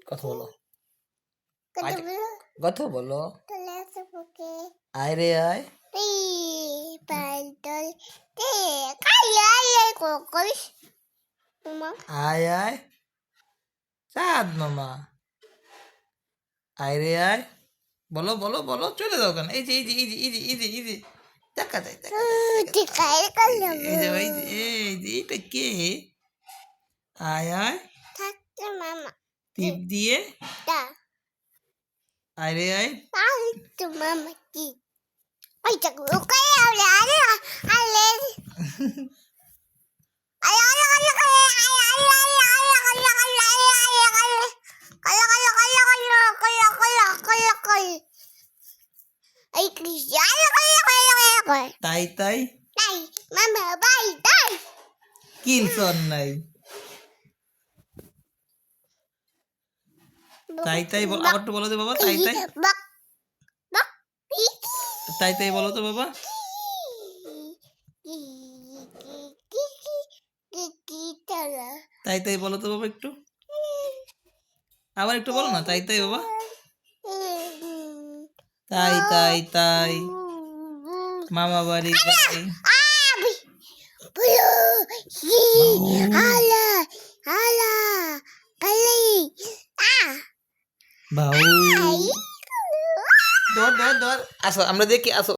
কথা বলো, কথা বলো। আয় রে আয়, আয় আয় চাঁদ মামা, আয় রে আয়। বলো বলো বলো, চলে যাও কেন? এই যে এই যে এই যে এই যে এই যে এই যে দেখা যায়, দেখা যায়। এই যে এই যে এই যে এটা কে? আয় আয়, টিপ দিয়ে আয় রে আয়। তাই তাই কিলসন নাই। তাই তাই বল, আবার একটু বলো তো বাবা। তাই তাই, তাই তাই বলো তো বাবা। তাই তাই বলো তো বাবা একটু, আবার একটু বলো না। তাই তাই বাবা, তাই তাই তাই মামা বাড়ি যাই। বাউ, ধর ধর ধর, আসো আমরা দেখি, আসো।